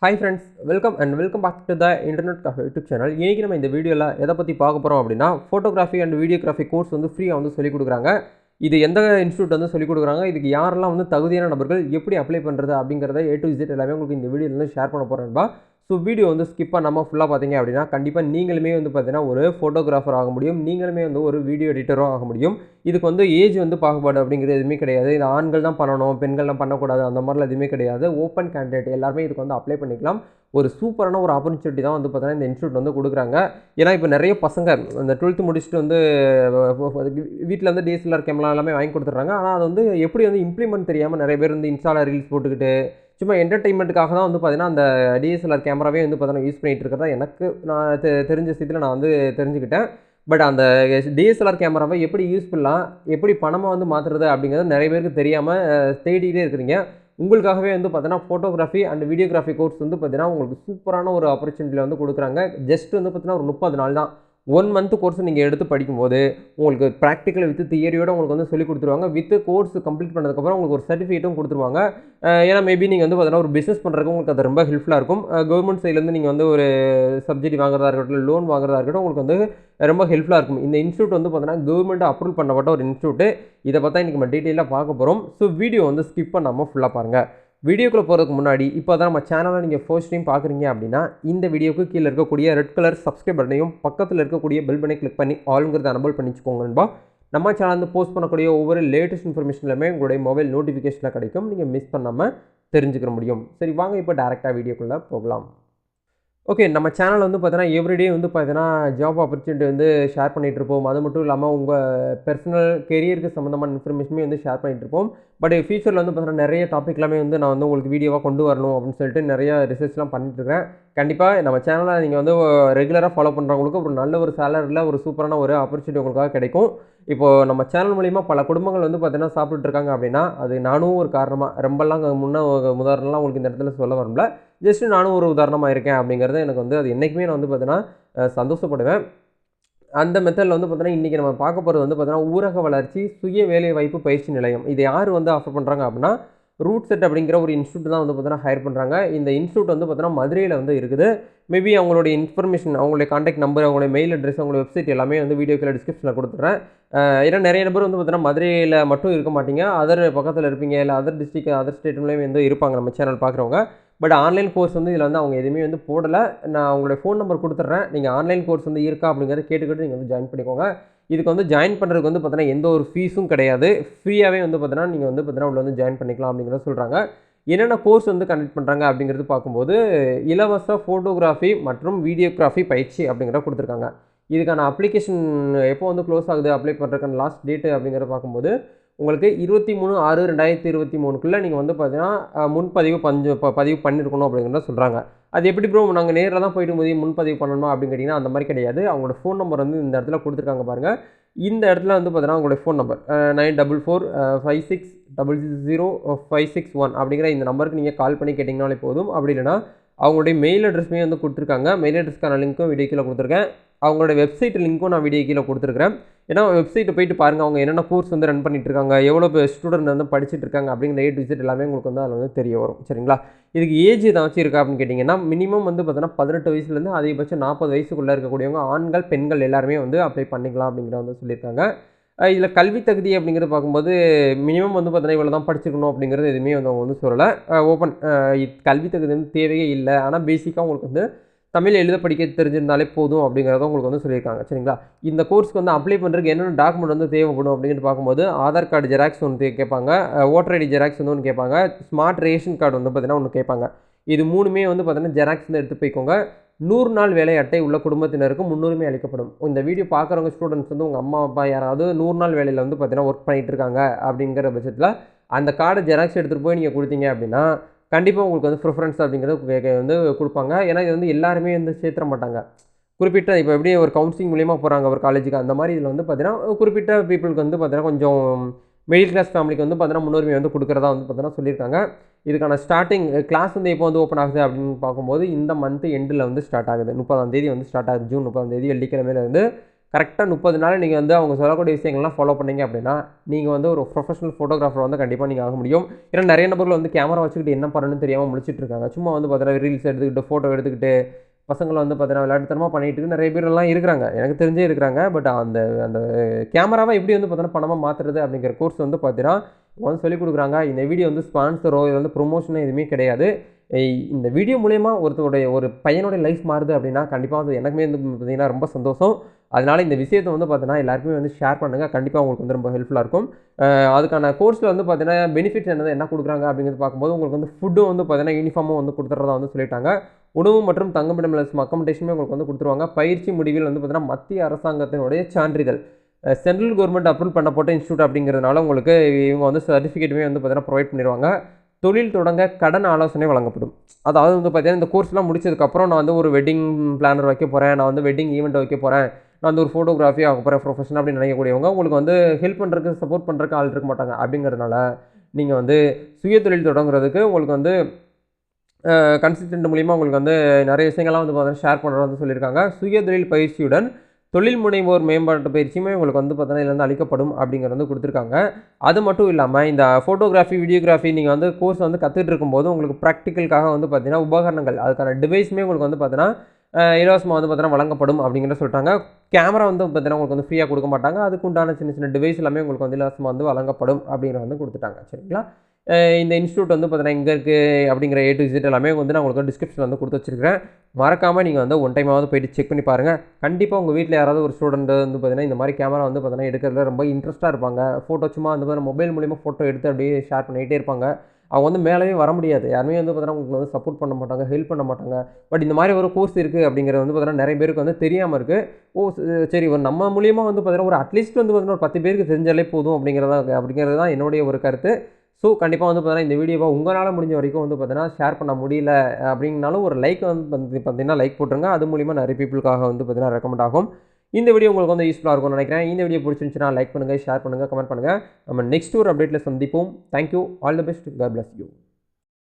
Hi friends, welcome back to the Internet Cafe YouTube channel. இன்னைக்கு நம்ம இந்த வீடியோல எதை பத்தி பார்க்க போறோம் அப்படினா photography and videography கோர்ஸ் வந்து ஃப்ரீயா வந்து சொல்லி கொடுக்குறாங்க. இது எந்த இன்ஸ்டிடியூட் வந்து சொல்லி கொடுக்குறாங்க, இதுக்கு யாரெல்லாம் வந்து தகுதியான நபர்கள் எப்படி அப்ளை பண்றது அப்படிங்கறத A to Z எல்லாமே உங்களுக்கு இந்த வீடியோல வந்து ஷேர் பண்ண போறேன்பா. ஸோ வீடியோ வந்து ஸ்கிப் பண்ணாமல் ஃபுல்லாக பார்த்தீங்க அப்படின்னா கண்டிப்பாக நீங்களுமே வந்து பார்த்தீங்கன்னா ஒரு ஃபோட்டோகிராஃபர் ஆக முடியும், நீங்களுமே வந்து ஒரு வீடியோ எடிட்டரும் ஆக முடியும். இதுக்கு வந்து ஏஜ் வந்து பாகுபாடு அப்படிங்கிறது எதுவுமே கிடையாது. இது ஆண்கள் தான் பண்ணணும், பெண்கள் தான் பண்ணக்கூடாது அந்த மாதிரிலாம் எதுவுமே கிடையாது. ஓப்பன் கேண்டிடேட் எல்லாருமே இதுக்கு வந்து அப்ளை பண்ணிக்கலாம். ஒரு சூப்பரான ஒரு ஆப்பர்ச்சுனிட்டி தான் வந்து பார்த்தீங்கன்னா இந்த இன்ஸ்டியூட் வந்து கொடுக்குறாங்க. ஏன்னா இப்போ நிறைய பசங்க அந்த 12th முடிச்சுட்டு வந்து வீட்டில் வந்து DSLR கேமரா எல்லாமே வாங்கி கொடுத்துட்றாங்க. ஆனால் அது வந்து எப்படி வந்து இம்ப்ளிமெண்ட் தெரியாமல் நிறைய பேர் வந்து இன்ஸ்டாவில் ரீல்ஸ் போட்டுக்கிட்டு சும்மா என்டர்டெயின்மெண்ட்டுக்காக தான் வந்து பார்த்தீங்கன்னா அந்த DSLR கேமராவே வந்து பார்த்தீங்கன்னா யூஸ் பண்ணிகிட்டு இருக்கிறதா எனக்கு நான் தெரிஞ்ச விஷயத்தில் நான் வந்து தெரிஞ்சுக்கிட்டேன். பட் அந்த DSLR கேமராவை எப்படி யூஸ் பண்ணலாம், எப்படி பணமாக வந்து மாற்றுறது அப்படிங்கிறது நிறைய பேருக்கு தெரியாமல் தேடிகிட்டே இருக்கிறீங்க. உங்களுக்காகவே வந்து பார்த்தீங்கன்னா ஃபோட்டோகிராஃபி அண்ட் வீடியோகிராஃபி கோர்ஸ் வந்து பார்த்தீங்கன்னா உங்களுக்கு சூப்பரான ஒரு ஆப்பர்ச்சுனிட்டியில் வந்து கொடுக்குறாங்க. ஜஸ்ட் வந்து பார்த்தீங்கன்னா ஒரு 30 நாள் தான். 1 மந்த் கோர்ஸ் நீங்கள் எடுத்து படிக்கும்போது உங்களுக்கு ப்ராக்டிக்கல் வித் தியரியோட உங்களுக்கு வந்து சொல்லி கொடுத்துருவாங்க. வித் கோர்ஸ் கம்ப்ளீட் பண்ணதுக்கப்புறம் உங்களுக்கு ஒரு சர்டிஃபிகேட்டும் கொடுத்துருவாங்க. ஏன்னா மேபி நீங்கள் வந்து பார்த்தீங்கன்னா ஒரு பிஸ்னஸ் பண்ணுறதுக்கு உங்களுக்கு அது ரொம்ப ஹெல்ப்ஃபுல்லாக இருக்கும். கவர்மெண்ட் சைட்லேருந்து நீங்கள் வந்து ஒரு சப்சிடி வாங்குறதா இருக்கட்டும், லோன் வாங்குறதா இருக்கட்டும், உங்களுக்கு வந்து ரொம்ப ஹெல்ப்ஃபுல்லாக இருக்கும். இந்த இன்ஸ்டியூட் வந்து பார்த்தீங்கன்னா கவர்மெண்ட் அப்ரூவல் பண்ணப்பட்ட ஒரு இன்ஸ்டியூட். இதை பார்த்தா இன்றைக்கி நம்ம டீட்டெயிலாக பார்க்க போகிறோம். ஸோ வீடியோ வந்து ஸ்கிப் பண்ணாமல் ஃபுல்லாக பாருங்கள். வீடியோக்குள்ளே போகிறதுக்கு முன்னாடி இப்போ தான் நம்ம சேனலை நீங்கள் ஃபர்ஸ்ட் டைம் பார்க்குறீங்க அப்படின்னா இந்த வீடியோக்கு கீழே இருக்கக்கூடிய ரெட் கலர் சப்ஸ்கிரைப் பட்டனையும் பக்கத்தில் இருக்கக்கூடிய பெல் பட்டனை கிளிக் பண்ணி ஆளுங்கிறத எனபிள் பண்ணிச்சுக்கோங்கன்பா. நம்ம சேனல் வந்து போஸ்ட் பண்ணக்கூடிய ஒவ்வொரு லேட்டஸ்ட் இன்ஃபர்மேஷன் எல்லாமே உங்களுடைய மொபைல் நோட்டிஃபிகேஷனில் கிடைக்கும். நீங்கள் மிஸ் பண்ணாமல் தெரிஞ்சுக்க முடியும். சரி வாங்க இப்போ டேரெக்டாக வீடியோக்குள்ளே போகலாம். ஓகே, நம்ம சேனல் வந்து பார்த்தீங்கன்னா எவ்ரிடே வந்து பார்த்தீங்கன்னா ஜாப் ஆப்பர்ச்சுனிட்டி வந்து ஷேர் பண்ணிகிட்ருப்போம். அது மட்டும் இல்லாமல் உங்கள் பர்சனல் கெரியருக்கு சம்மந்தமான இன்ஃபர்மேஷனுமே வந்து ஷேர் பண்ணிகிட்ருப்போம். பட் ஃபியூச்சரில் வந்து பார்த்தீங்கன்னா நிறைய டாபிக் எல்லாமே வந்து நான் வந்து உங்களுக்கு வீடியோவாக கொண்டு வரணும் அப்படின்னு சொல்லிட்டு நிறைய ரிசர்ச்லாம் பண்ணிட்டுருக்கேன். கண்டிப்பாக நம்ம சேனலை நீங்கள் வந்து ரெகுலராக ஃபாலோ பண்ணுறவங்களுக்கு ஒரு நல்ல ஒரு சேலரியில் ஒரு சூப்பரான ஒரு ஆப்பர்ச்சுனிட்டி உங்களுக்காக கிடைக்கும். இப்போது நம்ம சேனல் மூலிமா பல குடும்பங்கள் வந்து பார்த்தீங்கன்னா சாப்பிட்டுட்டு இருக்காங்க அப்படின்னா அது நானும் ஒரு காரணமாக ரொம்பலாம் உதாரணம்லாம் உங்களுக்கு இந்த இடத்துல சொல்ல வரல. ஜஸ்ட்டு நானும் ஒரு உதாரணமாக இருக்கேன் அப்படிங்கிறது எனக்கு வந்து அது என்றைக்குமே நான் வந்து பார்த்தீங்கன்னா சந்தோஷப்படுவேன். அந்த மெத்தடில் வந்து பார்த்தீங்கன்னா இன்றைக்கி நம்ம பார்க்க போகிறது வந்து பார்த்தீங்கன்னா ஊரக வளர்ச்சி சுய வேலைவாய்ப்பு பயிற்சி நிலையம். இது யார் வந்து ஆஃபர் பண்ணுறாங்க அப்படின்னா ரூட் செட் அப்படிங்கிற ஒரு இன்ஸ்டியூட் தான் வந்து பார்த்தீங்கன்னா ஹையர் பண்ணுறாங்க. இந்த இன்ஸ்டியூட் வந்து பார்த்தீங்கன்னா மதுரையில் வந்து இருக்குது. மேபி அவங்களுடைய இன்ஃபர்மேஷன், அவங்களுடைய கான்டாக்ட் நம்பர், அவங்களுடைய மெயில் அட்ரஸ், அவங்களுடைய வெப்சைட் எல்லாமே வந்து வீடியோக்குள்ள டிஸ்கிரிப்ஷனில் கொடுத்துட்றேன். ஏன்னா நிறைய நபர் வந்து பார்த்தீங்கன்னா மதுரையில் மட்டும் இருக்க மாட்டீங்க, அதர் பக்கத்தில் இருப்பீங்க, இல்லை அதர் டிஸ்ட்ரிக்ட் அதர் ஸ்டேட்லேயும் வந்து இருப்பாங்க நம்ம சேனல் பார்க்குறவங்க. பட் ஆன்லைன் கோர்ஸ் வந்து இதில் வந்து அவங்க எதுவுமே வந்து போடலை. நான் அவங்களுடைய ஃபோன் நம்பர் கொடுத்துட்றேன். நீங்கள் ஆன்லைன் கோர்ஸ் வந்து இருக்கா அப்படிங்கிறத கேட்டுக்கிட்டு நீங்கள் வந்து ஜாயின் பண்ணிக்கோங்க. இதுக்கு வந்து ஜாயின் பண்ணுறதுக்கு வந்து பார்த்தீங்கன்னா எந்த ஒரு ஃபீஸும் கிடையாது. ஃப்ரீயாகவே வந்து பார்த்தீங்கன்னா நீங்கள் வந்து பார்த்தீங்கன்னா உள்ள வந்து ஜாயின் பண்ணிக்கலாம் அப்படிங்கிறத சொல்கிறாங்க. என்னென்ன கோர்ஸ் வந்து கண்டக்ட் பண்ணுறாங்க அப்படிங்கிறது பார்க்கும்போது இலவச ஃபோட்டோகிராஃபி மற்றும் வீடியோகிராஃபி பயிற்சி அப்படிங்கிறத கொடுத்துருக்காங்க. இதுக்கான அப்ளிகேஷன் எப்போ வந்து க்ளோஸ் ஆகுது, அப்ளை பண்ணுறதுக்கான லாஸ்ட் டேட்டு அப்படிங்கிறத பார்க்கும்போது உங்களுக்கு 23/6/2023க்குள்ளே நீங்கள் வந்து பார்த்தீங்கன்னா முன்பதிவு பதிவு பண்ணியிருக்கணும் அப்படிங்கிறத சொல்கிறாங்க. அது எப்படி ப்ரோ நாங்கள் நேரில் தான் போயிட்டு முன்பதிவு பண்ணணுமா அப்படின்னு கேட்டிங்கன்னா அந்த மாதிரி கிடையாது. அவங்களோட ஃபோன் நம்பர் வந்து இந்த இடத்துல கொடுத்துருக்காங்க பாருங்கள். இந்த இடத்துல வந்து பார்த்தீங்கன்னா உங்களுடைய ஃபோன் நம்பர் 9445600561 அப்படிங்கிற இந்த நம்பருக்கு நீங்கள் கால் பண்ணி கேட்டிங்கனாலே போதும். அப்படி இல்லைனா அவங்களுடைய மெயில் அட்ரஸுமே வந்து கொடுத்துருக்காங்க. மெயில் அட்ரஸ்க்கான லிங்க்கும் வீடியோ கீழே கொடுத்துருக்கேன். அவங்களோட வெப்சைட் லிங்க்கும் நான் வீடியோ கீழே கொடுத்துருக்கிறேன். ஏன்னா வெப்சைட்டை போயிட்டு பாருங்கள், அவங்க என்னென்ன கோர்ஸ் வந்து ரன் பண்ணிட்டு இருக்காங்க, எவ்வளோ ஸ்டூடெண்ட் வந்து படிச்சுட்டு இருக்காங்க அப்படிங்கிற A to Z எல்லாமே உங்களுக்கு வந்து அதில் வந்து தெரிய வரும். சரிங்களா? இதுக்கு ஏஜ் ஏதாச்சும் இருக்கா அப்படின்னு கேட்டிங்கன்னா மினிமம் வந்து பார்த்தீங்கன்னா 18 வயசுலேருந்து அதிகபட்சம் 40 வயசுக்குள்ளே இருக்கக்கூடியவங்க ஆண்கள் பெண்கள் எல்லாருமே வந்து அப்ளை பண்ணிக்கலாம் அப்படிங்கிற வந்து சொல்லியிருக்காங்க. இதில் கல்வி தகுதி அப்படிங்கிறது பார்க்கும்போது மினிமம் வந்து பார்த்தீங்கன்னா இவ்வளோ தான் படிச்சிருக்கணும் அப்படிங்கிறது எதுவுமே வந்து அவங்க வந்து சொல்லலை. ஓப்பன் கல்வி தகுதி வந்து தேவையே இல்லை. ஆனால் பேசிக்காக உங்களுக்கு வந்து தமிழ் எழுத படிக்க தெரிஞ்சிருந்தாலே போதும் அப்படிங்கிறத உங்களுக்கு வந்து சொல்லியிருக்காங்க. சரிங்களா? இந்த கோர்ஸ்க்கு வந்து அப்ளை பண்ணுறதுக்கு என்னென்ன டாக்குமெண்ட் வந்து தேவைப்படும் அப்படின்ட்டு பார்க்கும்போது ஆதார் கார்டு ஜெராக்ஸ் ஒன்று கேட்பாங்க, ஓட்டர் ஐடி ஜெராக்ஸ் வந்து ஒன்று கேட்பாங்க, ஸ்மார்ட் ரேஷன் கார்டு வந்து பார்த்தீங்கன்னா ஒன்று கேட்பாங்க. இது மூணுமே வந்து பார்த்தீங்கன்னா ஜெராக்ஸ் வந்து எடுத்து போய்க்கோங்க. 100 நாள் வேலை அட்டை உள்ள குடும்பத்தினருக்கு முன்னுரிமை அளிக்கப்படும். இந்த வீடியோ பார்க்குறவங்க ஸ்டூடெண்ட்ஸ் வந்து உங்கள் அம்மா அப்பா யாராவது 100 நாள் வேலையில் வந்து பார்த்தீங்கன்னா ஒர்க் பண்ணிகிட்டு இருக்காங்க அப்படிங்கிற பட்சத்தில் அந்த கார்டை ஜெராக்ஸ் எடுத்துகிட்டு போய் நீங்கள் கொடுத்தீங்க அப்படின்னா கண்டிப்பாக உங்களுக்கு வந்து ப்ரிஃபரன்ஸ் அப்படிங்கிறது வந்து கொடுப்பாங்க. ஏன்னா இது வந்து எல்லாருமே வந்து சேர்த்துற மாட்டாங்க. குறிப்பிட்ட இப்போ எப்படி ஒரு கவுன்சிலிங் மூலிமா போகிறாங்க ஒரு காலேஜுக்கு, அந்த மாதிரி இதில் வந்து பார்த்தீங்கன்னா குறிப்பிட்ட பீப்புளுக்கு வந்து பார்த்தீங்கன்னா கொஞ்சம் மிடில் கிளாஸ் ஃபேமிலிக்கு வந்து பார்த்தீங்கன்னா முன்னுரிமை வந்து கொடுக்குறதா வந்து பார்த்தீங்கன்னா சொல்லியிருக்காங்க. இதுக்கான ஸ்டார்டிங் கிளாஸ் வந்து எப்போ வந்து ஓப்பன் ஆகுது அப்படின்னு பார்க்கும்போது இந்த மந்த் எண்டில் வந்து ஸ்டார்ட் ஆகுது. 30ஆம் தேதி வந்து ஸ்டார்ட் ஆகுது. ஜூன் 30ஆம் தேதி வெள்ளிக்கிழமையிலேருந்து கரெக்டாக 30 நாள் நீங்கள் வந்து அவங்க சொல்லக்கூடிய விஷயங்கள்லாம் ஃபாலோ பண்ணீங்க அப்படின்னா நீங்கள் வந்து ஒரு ப்ரொஃபஷனல் ஃபோட்டோகிராஃபர் வந்து கண்டிப்பாக நீங்கள் ஆக முடியும். ஏன்னா நிறைய நபர்கள் வந்து கேமரா வச்சுக்கிட்டு என்ன பண்ணணும்னு தெரியாமல் முழிச்சிட்டு இருக்காங்க. சும்மா வந்து பார்த்தீங்கன்னா ரீல்ஸ் எடுத்துக்கிட்டு ஃபோட்டோ எடுத்துக்கிட்டு பசங்களை வந்து பார்த்தீங்கன்னா விளையாட்டுத்தனமாக பண்ணிட்டு நிறைய பேர்லாம் இருக்கிறாங்க. எனக்கு தெரிஞ்சே இருக்கிறாங்க. பட் அந்த அந்த கேமராவை எப்படி வந்து பார்த்தீங்கன்னா பணமாக மாற்றுறது அப்படிங்கிற கோர்ஸ் வந்து பார்த்தீங்கன்னா வந்து சொல்லிக் கொடுக்குறாங்க. இந்த வீடியோ வந்து ஸ்பான்சரோ இது வந்து ப்ரொமோஷனோ எதுவுமே கிடையாது. இந்த வீடியோ மூலயமா ஒருத்தருடைய ஒரு பையனுடைய லைஃப் மாறுது அப்படின்னா கண்டிப்பாக வந்து எனக்குமே வந்து பார்த்தீங்கன்னா ரொம்ப சந்தோஷம். அதனால் இந்த விஷயத்தை வந்து பார்த்தீங்கன்னா எல்லாருக்குமே வந்து ஷேர் பண்ணுங்கள். கண்டிப்பாக உங்களுக்கு வந்து ரொம்ப ஹெல்ப்ஃபுல்லாக இருக்கும். அதுக்கான கோர்ஸில் வந்து பார்த்தீங்கன்னா பெனிஃபிட்ஸ் என்ன கொடுக்குறாங்க அப்படிங்கிறது பார்க்கும்போது உங்களுக்கு வந்து ஃபுட்டும் வந்து பார்த்தீங்கன்னா யூனிஃபார்மும் வந்து கொடுத்துறதா வந்து சொல்லிட்டாங்க. உணவு மற்றும் தங்குமிடம் அக்கமடேஷனுமே உங்களுக்கு வந்து கொடுத்துருவாங்க. பயிற்சி முடிவில் வந்து பார்த்தீங்கன்னா மத்திய அரசாங்கத்தினுடைய சான்றிதழ் சென்ட்ரல் கவர்மெண்ட் அப்ரூவல் பண்ணப்பட்ட இன்ஸ்டியூட் அப்படிங்கிறதுனால உங்களுக்கு இவங்க வந்து சர்டிஃபிகேட்டுமே வந்து பார்த்தீங்கன்னா ப்ரொவைட் பண்ணிடுவாங்க. தொழில் தொடங்க கடன் ஆலோசனை வழங்கப்படும். அதாவது வந்து பார்த்தீங்கன்னா இந்த கோர்ஸ்லாம் முடிச்சதுக்கப்புறம் நான் வந்து ஒரு வெட்டிங் பிளானர் வைக்க போகிறேன், நான் வந்து வெட்டிங் ஈவெண்ட் வைக்க போகிறேன், நான் வந்து ஒரு ஃபோட்டோகிராஃபி ஆக போகிறேன் ப்ரொஃபஷன் அப்படின்னு நினைக்கக்கூடியவங்க உங்களுக்கு வந்து ஹெல்ப் பண்ணுறதுக்கு சப்போர்ட் பண்ணுறதுக்கு ஆள் இருக்க மாட்டாங்க. அப்படிங்கிறதுனால நீங்கள் வந்து சுய தொழில் தொடங்குறதுக்கு உங்களுக்கு வந்து கன்சல்டன்ட் மூலிமா உங்களுக்கு வந்து நிறைய விஷயங்கள்லாம் வந்து பார்த்தீங்கன்னா ஷேர் பண்ணுறது வந்து சொல்லியிருக்காங்க. சுய தொழில் பயிற்சியுடன் தொழில் முனைவோர் மேம்பாட்டு பயிற்சியுமே உங்களுக்கு வந்து பார்த்தீங்கன்னா இதில் வந்து அளிக்கப்படும் அப்படிங்கிறது வந்து கொடுத்துருக்காங்க. அது மட்டும் இல்லாமல் இந்த ஃபோட்டோகிராஃபி, வீடியோகிராஃபி நீங்கள் வந்து கோர்ஸ் வந்து கற்றுட்டு இருக்கும்போது உங்களுக்கு ப்ராக்டிக்கலுக்காக வந்து பார்த்தீங்கன்னா உபகரணங்கள் அதுக்கான டிவைஸுமே உங்களுக்கு வந்து பார்த்தீங்கன்னா இலவசமாக வந்து பார்த்தீங்கன்னா வழங்கப்படும் அப்படிங்கிறத சொல்லிட்டாங்க. கேமரா வந்து பார்த்தீங்கன்னா உங்களுக்கு வந்து ஃப்ரீயாக கொடுக்க மாட்டாங்க. அதுக்கு உண்டான சின்ன சின்ன டிவைஸ் எல்லாமே உங்களுக்கு வந்து இலவசமாக வந்து வழங்கப்படும் அப்படிங்கிறத வந்து கொடுத்துட்டாங்க. சரிங்களா? இந்த இன்ஸ்டியூட் வந்து பார்த்தீங்கன்னா எங்கே இருக்குது அப்படிங்கிற A to Z எல்லாமே வந்து நான் உங்களுக்கு டிஸ்கிரிப்ஷனில் வந்து கொடுத்து வச்சிருக்கிறேன். மறக்காமல் நீங்கள் வந்து ஒன் டைமாவது போய்ட்டு செக் பண்ணி பாருங்கள். கண்டிப்பாக உங்கள் வீட்டில் யாராவது ஒரு ஸ்டூடெண்ட் வந்து பார்த்தீங்கன்னா இந்த மாதிரி கேமரா வந்து பார்த்தீங்கன்னா எடுக்கிறதுல ரொம்ப இன்ட்ரெஸ்ட்டாக இருப்பாங்க. ஃபோட்டோ சும்மா வந்து பார்த்தீங்கன்னா மொபைல் மூலிமா ஃபோட்டோ எடுத்து அப்படியே ஷேர் பண்ணிகிட்டே இருப்பாங்க. அவங்க வந்து மேலேயே வர முடியாது. யாருமே வந்து பார்த்தீங்கன்னா உங்களுக்கு வந்து சப்போர்ட் பண்ண மாட்டாங்க, ஹெல்ப் பண்ண மாட்டாங்க. பட் இந்த மாதிரி ஒரு கோர்ஸ் இருக்குது அப்படிங்கிறது வந்து பார்த்தீங்கன்னா நிறைய பேருக்கு வந்து தெரியாமல் இருக்குது. சரி ஒரு நம்ம மூலியமா வந்து பார்த்தீங்கன்னா ஒரு அட்லீஸ்ட் வந்து பார்த்தீங்கன்னா ஒரு 10 பேருக்கு தெரிஞ்சாலே போதும் அப்படிங்கிறது தான் என்னுடைய ஒரு கருத்து. ஸோ கண்டிப்பாக வந்து பார்த்தீங்கன்னா இந்த வீடியோவை உங்களால் முடிஞ்ச வரைக்கும் வந்து பார்த்தீங்கன்னா ஷேர் பண்ண முடியல அப்படின்னாலும் ஒரு லைக் வந்து பார்த்தீங்கன்னா லைக் போட்டுருங்க. அது மூலிமா நிறைய பீப்புளுக்காக வந்து பார்த்தீங்கன்னா ரெக்கமெண்ட் ஆகும். இந்த வீடியோ உங்களுக்கு வந்து யூஸ்ஃபுல்லாக இருக்கும்னு நினைக்கிறேன். இந்த வீடியோ பிடிச்சிருந்துச்சுன்னா லைக் பண்ணுங்கள், ஷேர் பண்ணுங்கள், கமெண்ட் பண்ணுங்கள். நம்ம நெக்ஸ்ட் ஒரு அப்டேட்டில் சந்திப்போம். Thank you. All the best. God bless you.